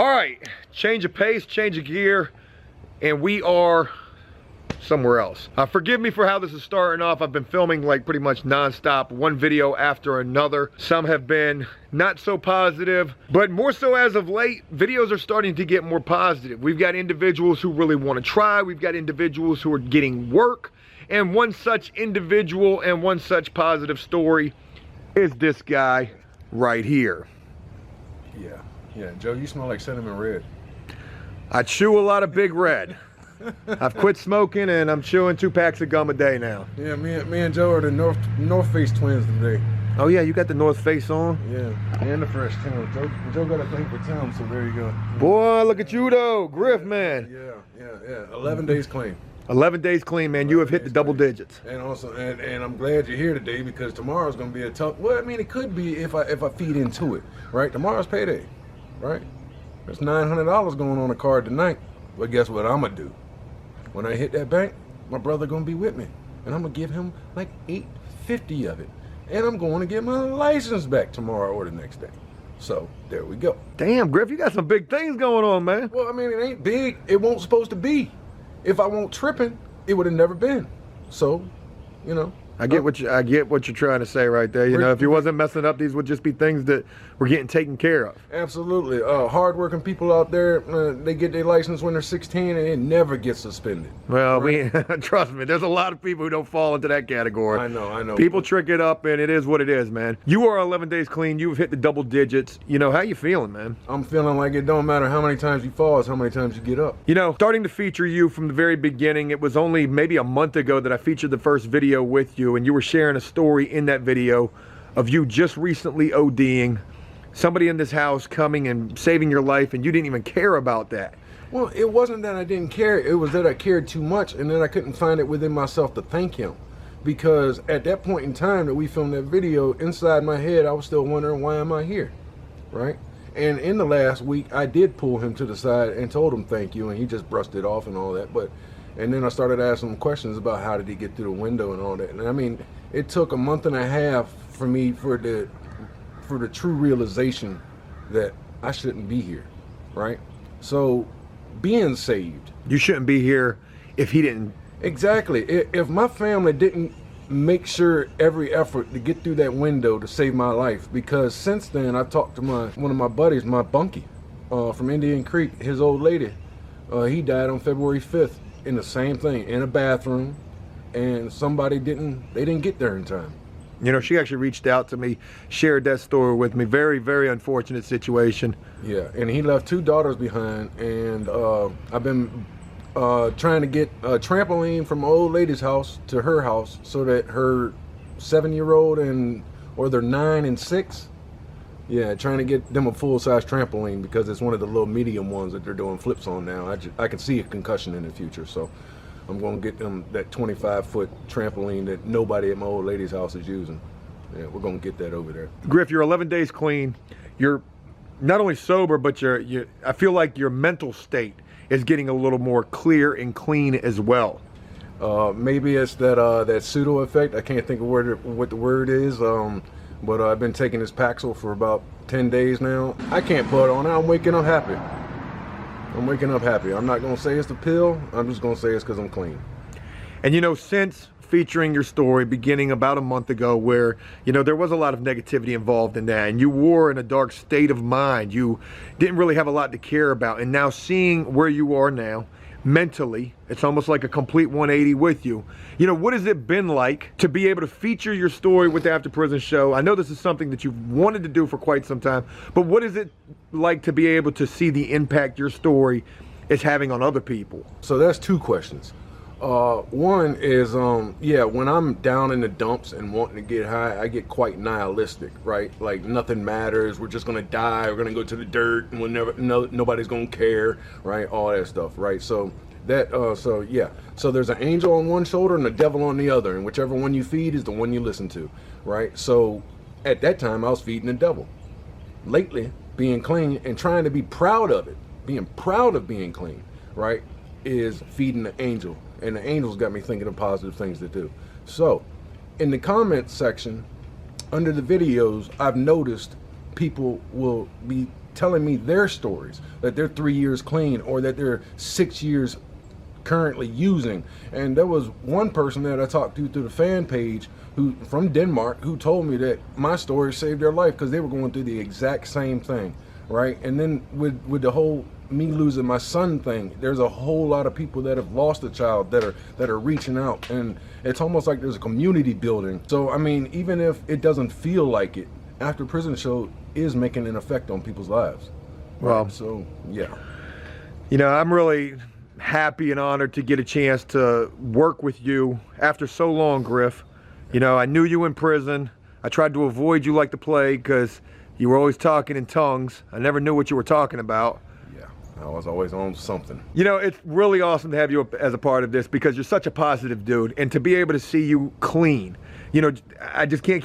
All right, change of pace, change of gear, and we are somewhere else. Forgive me for how this is starting off. I've been filming like pretty much non-stop, one video after another. Some have been not so positive, but more so as of late, videos are starting to get more positive. We've got individuals who really want to try. We've got individuals who are getting work. And one such individual and one such positive story is this guy right here. Yeah, Joe, you smell like cinnamon red. I chew a lot of Big Red. I've quit smoking and I'm chewing 2 packs of gum a day now. Yeah, me and Joe are the North Face twins today. Oh yeah, you got the North Face on? Yeah, and the fresh Tim. Joe got a thing for Tim, so there you go. Boy, look at you though, Griff, man. Yeah. 11 days clean. 11 days clean, man. You have hit the double digits. And also, and I'm glad you're here today because tomorrow's gonna be a tough. Well, I mean, it could be if I feed into it, right? Tomorrow's payday, right? There's $900 going on a card tonight. But guess what I'm gonna do? When I hit that bank, my brother gonna be with me, and I'm gonna give him like $850 of it, and I'm going to get my license back tomorrow or the next day. So there we go. Damn, Griff, you got some big things going on, man. Well, I mean, it ain't big. It won't supposed to be. If I won't tripping, it would have never been. So, you know. I get what you're trying to say right there. You know, if you wasn't messing up, these would just be things that were getting taken care of. Absolutely. Hardworking people out there, they get their license when they're 16 and it never gets suspended. Well, right? Trust me, there's a lot of people who don't fall into that category. I know. People trick it up and it is what it is, man. You are 11 days clean. You've hit the double digits. You know, how you feeling, man? I'm feeling like it don't matter how many times you fall, it's how many times you get up. You know, starting to feature you from the very beginning, it was only maybe a month ago that I featured the first video with you, and you were sharing a story in that video of you just recently ODing, somebody in this house coming and saving your life, and you didn't even care about that. Well, it wasn't that I didn't care, it was that I cared too much, and then I couldn't find it within myself to thank him. Because at that point in time that we filmed that video, inside my head I was still wondering, why am I here, right? And in the last week I did pull him to the side and told him thank you, and he just brushed it off and all that. And then I started asking him questions about how did he get through the window and all that. And I mean, it took a month and a half for me for the true realization that I shouldn't be here, right? So being saved. You shouldn't be here if he didn't. Exactly. If my family didn't make sure every effort to get through that window to save my life, because since then I talked to one of my buddies, my bunkie from Indian Creek, his old lady. He died on February 5th in the same thing, in a bathroom, and somebody didn't get there in time. You know, she actually reached out to me, shared that story with me. Very, very unfortunate situation. Yeah, and he left 2 daughters behind, and I've been trying to get a trampoline from my old lady's house to her house so that her 7-year-old or they're 9 and 6. Yeah, trying to get them a full-size trampoline because it's one of the little medium ones that they're doing flips on now. I can see a concussion in the future, so I'm going to get them that 25-foot trampoline that nobody at my old lady's house is using. Yeah, we're going to get that over there. Griff, you're 11 days clean. You're not only sober, but I feel like your mental state is getting a little more clear and clean as well. Maybe it's that pseudo effect. I can't think of what the word is. But I've been taking this Paxil for about 10 days now. I can't put it on. I'm waking up happy. I'm waking up happy. I'm not going to say it's the pill. I'm just going to say it's because I'm clean. And you know, since featuring your story beginning about a month ago where, you know, there was a lot of negativity involved in that and you were in a dark state of mind, you didn't really have a lot to care about. And now seeing where you are now, mentally, it's almost like a complete 180 with you. You know, what has it been like to be able to feature your story with the After Prison Show? I know this is something that you've wanted to do for quite some time, but what is it like to be able to see the impact your story is having on other people? So that's 2 questions. One is, yeah, when I'm down in the dumps and wanting to get high, I get quite nihilistic, right? Like nothing matters. We're just gonna die. We're gonna go to the dirt, and we'll never. Nobody's gonna care, right? All that stuff, right? So that, so yeah. So there's an angel on one shoulder and a devil on the other, and whichever one you feed is the one you listen to, right? So at that time, I was feeding the devil. Lately, being clean and trying to be proud of it, being proud of being clean, right, is feeding the angel. And the angels got me thinking of positive things to do. So, in the comment section, under the videos, I've noticed people will be telling me their stories, that they're 3 years clean or that they're 6 years currently using. And there was one person that I talked to through the fan page who from Denmark who told me that my story saved their life because they were going through the exact same thing, right? And then with the whole me losing my son thing, there's a whole lot of people that have lost a child that are reaching out, and it's almost like there's a community building. So I mean, even if it doesn't feel like it, After Prison Show is making an effect on people's lives. Well, so yeah, you know, I'm really happy and honored to get a chance to work with you after so long, Griff. You know, I knew you in prison. I tried to avoid you like the plague because you were always talking in tongues. I never knew what you were talking about. Yeah, I was always on something. You know, it's really awesome to have you as a part of this because you're such a positive dude, and to be able to see you clean. You know, I just can't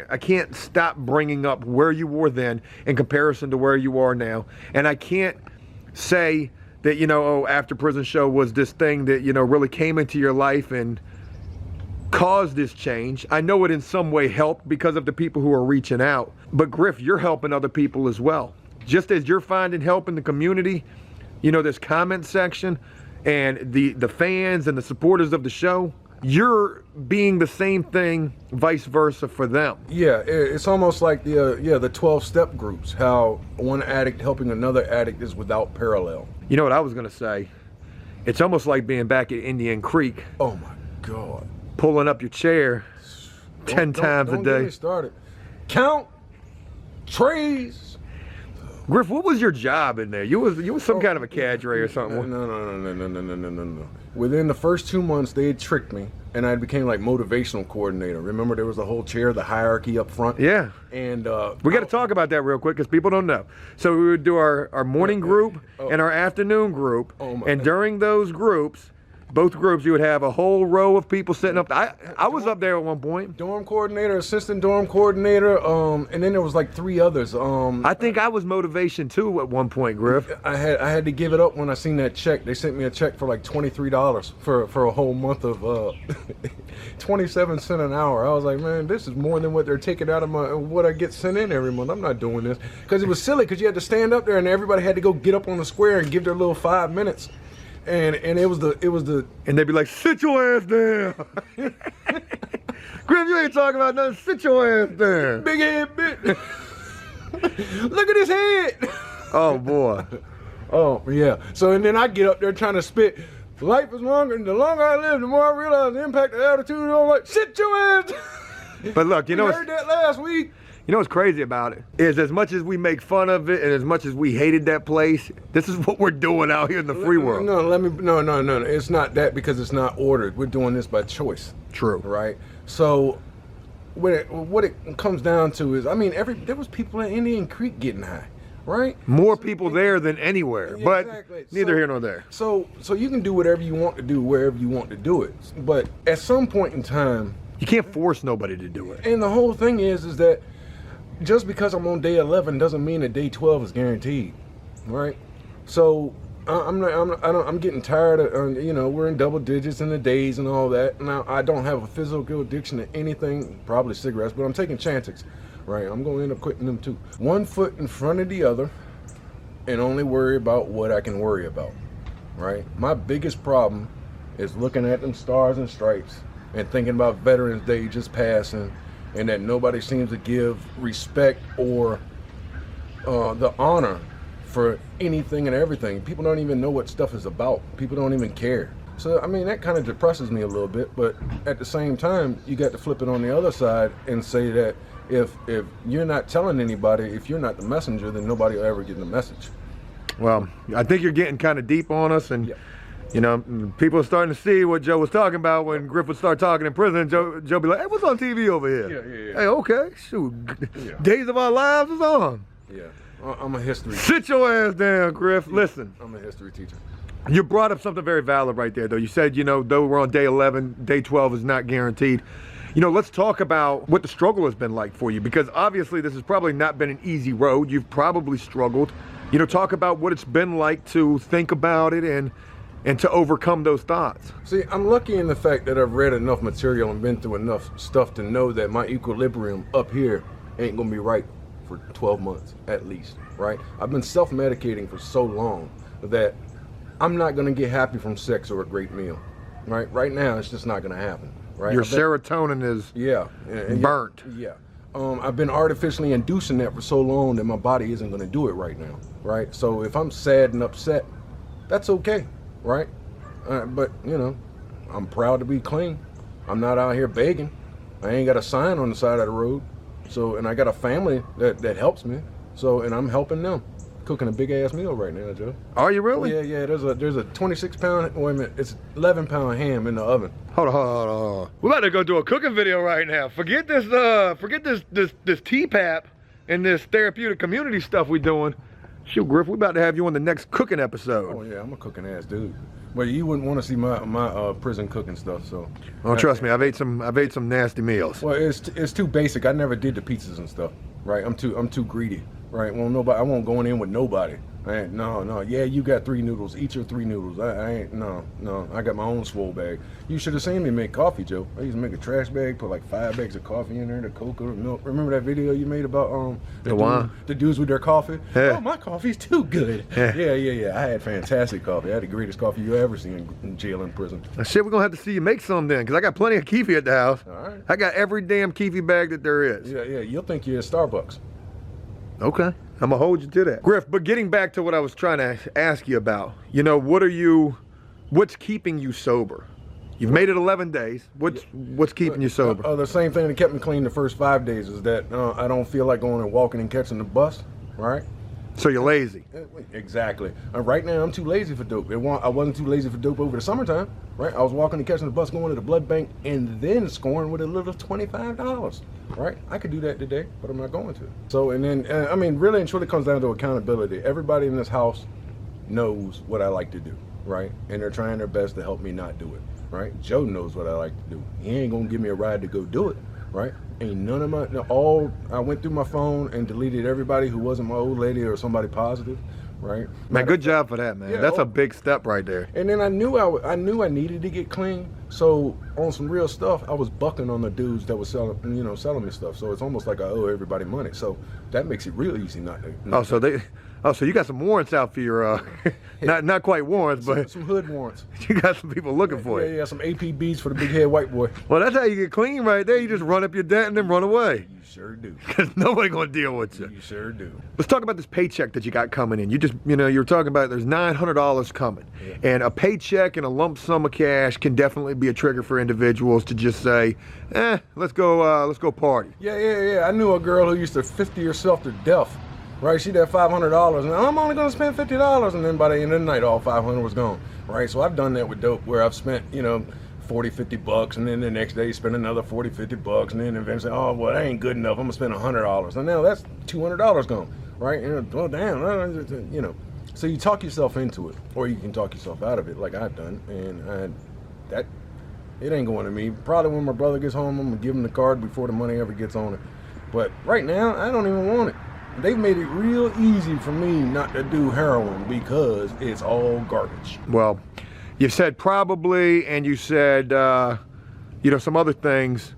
I can't stop bringing up where you were then in comparison to where you are now. And I can't say that, you know, oh, After Prison Show was this thing that, you know, really came into your life and caused this change. I know it in some way helped because of the people who are reaching out. But Griff, you're helping other people as well. Just as you're finding help in the community, you know, this comment section and the fans and the supporters of the show, you're being the same thing, vice versa for them. Yeah, it's almost like the 12-step groups, how one addict helping another addict is without parallel. You know what I was gonna say? It's almost like being back at Indian Creek. Oh my God. Pulling up your chair 10 times a Don't day. Get me started. Count trays. Griff, what was your job in there? You was some kind of a cadre or something. No. Within the first 2 months, they had tricked me, and I became like motivational coordinator. Remember, there was a whole chair, the hierarchy up front. Yeah. And we got to talk about that real quick because people don't know. So we would do our morning group and our afternoon group, and during those groups, both groups, you would have a whole row of people sitting up. I was up there at one point. Dorm coordinator, assistant dorm coordinator, and then there was like 3 others. I think I was motivation too at one point, Griff. I had to give it up when I seen that check. They sent me a check for like $23 for a whole month of 27 cents an hour. I was like, man, this is more than what they're taking out of what I get sent in every month. I'm not doing this because it was silly because you had to stand up there and everybody had to go get up on the square and give their little 5 minutes. And it was the and they'd be like, sit your ass down. Griff, you ain't talking about nothing. Sit your ass down. Big head bit. Look at his head. Oh boy. Oh yeah. So and then I get up there trying to spit. Life is longer, and the longer I live, the more I realize the impact of altitude. I'm like, sit your ass. But look, you know, heard that last week. You know what's crazy about it is as much as we make fun of it and as much as we hated that place, this is what we're doing out here in the free world. No. It's not that because it's not ordered. We're doing this by choice. True. Right? So what it comes down to is, I mean, there was people in Indian Creek getting high, right? More people there than anywhere, Yeah, but exactly. neither here nor there. So you can do whatever you want to do wherever you want to do it. But at some point in time, you can't force nobody to do it. And the whole thing is that just because I'm on day 11 doesn't mean that day 12 is guaranteed, right? So I'm getting tired of, you know, we're in double digits in the days and all that. Now I don't have a physical addiction to anything, probably cigarettes, but I'm taking chances, right? I'm going to end up quitting them too. 1 foot in front of the other, and only worry about what I can worry about, right? My biggest problem is looking at them stars and stripes and thinking about Veterans Day just passing, and that nobody seems to give respect or the honor for anything and everything. People don't even know what stuff is about. People don't even care. So, I mean, that kind of depresses me a little bit, but at the same time, you got to flip it on the other side and say that if you're not telling anybody, if you're not the messenger, then nobody will ever get the message. Well, I think you're getting kind of deep on us, and you know, people are starting to see what Joe was talking about when Griff would start talking in prison. Joe be like, hey, what's on TV over here? Yeah. Hey, okay, shoot. Yeah. Days of Our Lives is on. Yeah, I'm a history teacher. Sit your ass down, Griff. Yeah. Listen. I'm a history teacher. You brought up something very valid right there, though. You said, you know, though we're on day 11, day 12 is not guaranteed. You know, let's talk about what the struggle has been like for you, because obviously this has probably not been an easy road. You've probably struggled. You know, talk about what it's been like to think about it and to overcome those thoughts. See, I'm lucky in the fact that I've read enough material and been through enough stuff to know that my equilibrium up here ain't gonna be right for 12 months at least, right? I've been self-medicating for so long that I'm not gonna get happy from sex or a great meal, right? Right now, it's just not gonna happen, right? Your serotonin is burnt. Yeah. I've been artificially inducing that for so long that my body isn't gonna do it right now, right? So if I'm sad and upset, that's okay, right? But you know, I'm proud to be clean. I'm not out here begging. I ain't got a sign on the side of the road. So, and I got a family that helps me. So, and I'm helping them. Cooking a big ass meal right now, Joe. Are you really? Yeah. There's a 26-pound, wait a minute, it's 11-pound ham in the oven. Hold on. We're about to go do a cooking video right now. Forget this TPAP and this therapeutic community stuff we doing. Shoot, Griff, we're about to have you on the next cooking episode. Oh yeah, I'm a cooking ass dude. But you wouldn't want to see my prison cooking stuff, so. Oh, trust me, I've ate some nasty meals. Well, it's too basic. I never did the pizzas and stuff, right? I'm too greedy, right? Well, nobody. I won't go in with nobody. No. Yeah, you got 3 noodles. Eat your 3 noodles. I ain't. No. I got my own swole bag. You should have seen me make coffee, Joe. I used to make a trash bag, put like 5 bags of coffee in there, the cocoa, milk. Remember that video you made about the dudes with their coffee? Yeah. Oh, my coffee's too good. Yeah. I had fantastic coffee. I had the greatest coffee you ever seen in jail and prison. Shit, we're gonna have to see you make some then, because I got plenty of kiwi at the house. All right. I got every damn kiwi bag that there is. Yeah. You'll think you're at Starbucks. Okay, I'm gonna hold you to that. Griff, but getting back to what I was trying to ask you about, you know, what's keeping you sober? You've made it 11 days. What's keeping you sober? The same thing that kept me clean the first 5 days is that I don't feel like going and walking and catching the bus, right? So you're lazy. Exactly. Right now, I'm too lazy for dope. I wasn't too lazy for dope over the summertime, right? I was walking and catching the bus, going to the blood bank, and then scoring with a little $25, right? I could do that today, but I'm not going to. So, and then, I mean, really and truly comes down to accountability. Everybody in this house knows what I like to do, right? And they're trying their best to help me not do it, right? Joe knows what I like to do. He ain't gonna give me a ride to go do it, right? Ain't none of my, I went through my phone and deleted everybody who wasn't my old lady or somebody positive, right? Man, good job for that, man. Yeah, That's a big step right there. And then I knew I needed to get clean. So on some real stuff, I was bucking on the dudes that was selling me stuff. So it's almost like I owe everybody money. So that makes it real easy not to. So you got some warrants out for your, not quite warrants, but some hood warrants. You got some people looking for you. Yeah, some APBs for the big head white boy. Well, that's how you get clean right there. You just run up your debt and then run away. You sure do. Because nobody gonna deal with you. You sure do. Let's talk about this paycheck that you got coming in. You're talking about there's $900 coming, and a paycheck and a lump sum of cash can definitely be a trigger for individuals to just say, let's go party. Yeah. I knew a girl who used to 50 herself to death. Right, she'd have $500, and I'm only gonna spend $50, and then by the end of the night, all $500 was gone. Right, so I've done that with dope, where I've spent, $40-50, and then the next day spend another $40-50, and then eventually, oh well, that ain't good enough. I'm gonna spend $100, and now that's $200 gone. Right, well, damn, So you talk yourself into it, or you can talk yourself out of it, like I've done, and it ain't going to me. Probably when my brother gets home, I'm gonna give him the card before the money ever gets on it. But right now, I don't even want it. They've made it real easy for me not to do heroin because it's all garbage. Well, you said probably, and you said, some other things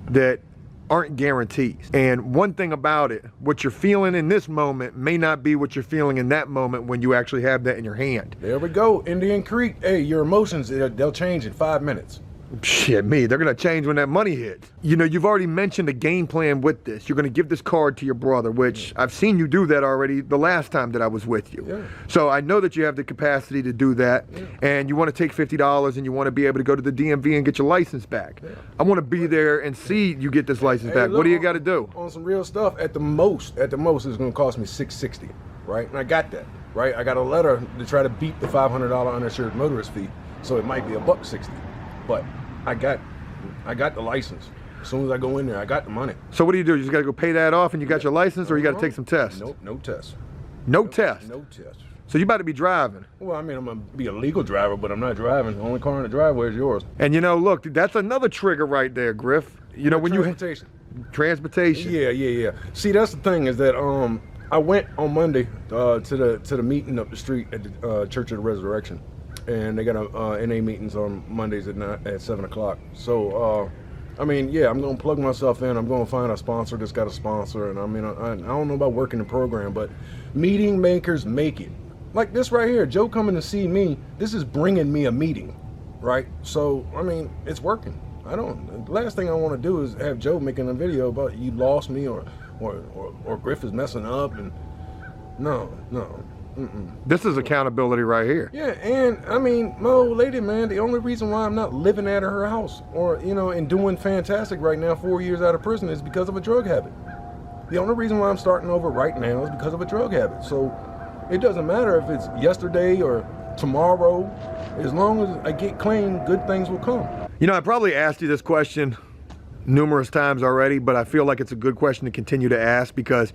that aren't guarantees. And one thing about it, what you're feeling in this moment may not be what you're feeling in that moment when you actually have that in your hand. There we go, Indian Creek. Hey, your emotions, they'll change in 5 minutes. Shit, they're gonna change when that money hits. You've already mentioned a game plan with this. You're gonna give this card to your brother, which I've seen you do that already the last time that I was with you. Yeah. So I know that you have the capacity to do that, and you wanna take $50 and you wanna be able to go to the DMV and get your license back. Yeah. I wanna be there and see you get this license back. Look, what do you gotta do? On some real stuff, at the most, it's gonna cost me $660, right? And I got that, right? I got a letter to try to beat the $500 uninsured motorist fee, so it might be $160. But I got the license. As soon as I go in there, I got the money. So what do? You just got to go pay that off and you got your license, or you got to take some tests? Nope, no tests. No tests? No tests. So you about to be driving? Well, I mean, I'm going to be a legal driver, but I'm not driving. The only car in the driveway is yours. And look, that's another trigger right there, Griff. When transportation. Transportation. Yeah. See, that's the thing is that I went on Monday to the meeting up the street at the Church of the Resurrection. And they got NA meetings on Mondays at 7 o'clock. So I mean, yeah, I'm gonna plug myself in. I'm gonna find a sponsor that's got a sponsor, and I mean, I don't know about working the program, but meeting makers make it. Like this right here, Joe coming to see me. This is bringing me a meeting, right? So I mean, it's working. The last thing I want to do is have Joe making a video about you lost me or Griff is messing up, and no. This is accountability right here. Yeah, and I mean, my old lady, man, the only reason why I'm not living at her house or, you know, and doing fantastic right now 4 years out of prison is because of a drug habit. The only reason why I'm starting over right now is because of a drug habit. So it doesn't matter if it's yesterday or tomorrow. As long as I get clean, good things will come. You know, I probably asked you this question numerous times already, but I feel like it's a good question to continue to ask because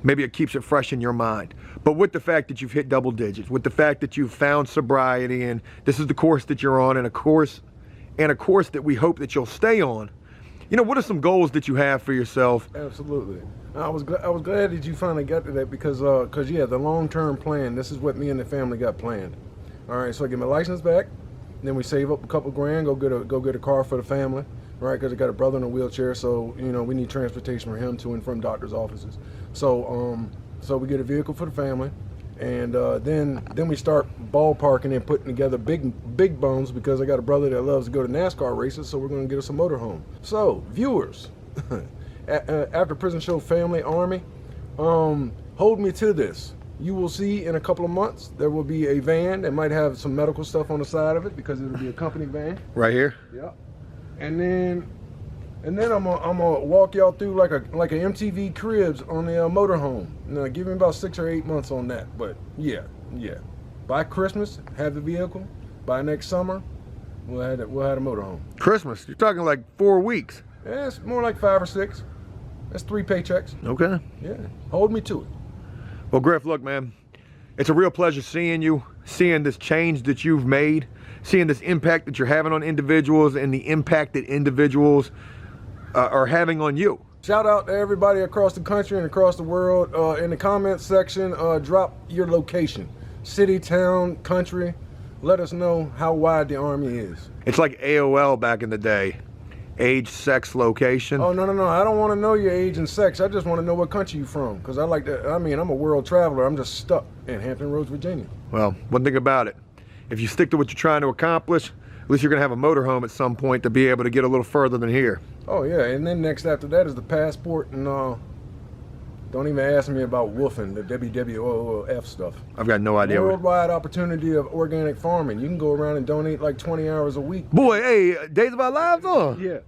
maybe it keeps it fresh in your mind. But with the fact that you've hit double digits, with the fact that you've found sobriety, and this is the course that you're on, and a course that we hope that you'll stay on, you know, what are some goals that you have for yourself? Absolutely. I was glad that you finally got to that because yeah, the long-term plan, this is what me and the family got planned. All right, so I get my license back, then we save up a couple grand, go get a car for the family, right? Because I got a brother in a wheelchair, so you know we need transportation for him to and from doctor's offices. So so we get a vehicle for the family, and then we start ballparking and putting together big bones because I got a brother that loves to go to NASCAR races, so we're going to get us a motorhome. So viewers, After Prison Show family army, hold me to this. You will see in a couple of months there will be a van that might have some medical stuff on the side of it because it'll be a company van. Right here? Yeah. And then I'm gonna walk y'all through like a MTV Cribs on the motorhome. Now give me about 6 or 8 months on that. But yeah. By Christmas, have the vehicle. By next summer, we'll have a motorhome. Christmas? You're talking like 4 weeks? Yeah, it's more like 5 or 6. That's 3 paychecks. Okay. Yeah. Hold me to it. Well, Griff, look, man, it's a real pleasure seeing you, seeing this change that you've made, seeing this impact that you're having on individuals and the impact that individuals are having on you. Shout out to everybody across the country and across the world. In the comments section, drop your location, city, town, country. Let us know how wide the army is. It's like AOL back in the day. Age, sex, location. Oh, no. I don't want to know your age and sex. I just want to know what country you're from. Because I like that. I mean, I'm a world traveler. I'm just stuck in Hampton Roads, Virginia. Well, one thing about it, if you stick to what you're trying to accomplish, at least you're going to have a motorhome at some point to be able to get a little further than here. Oh, yeah. And then next after that is the passport. And don't even ask me about woofing, the WWOF stuff. I've got no idea. Worldwide opportunity of organic farming. You can go around and donate like 20 hours a week. Boy, hey, Days of Our Lives on. Yeah.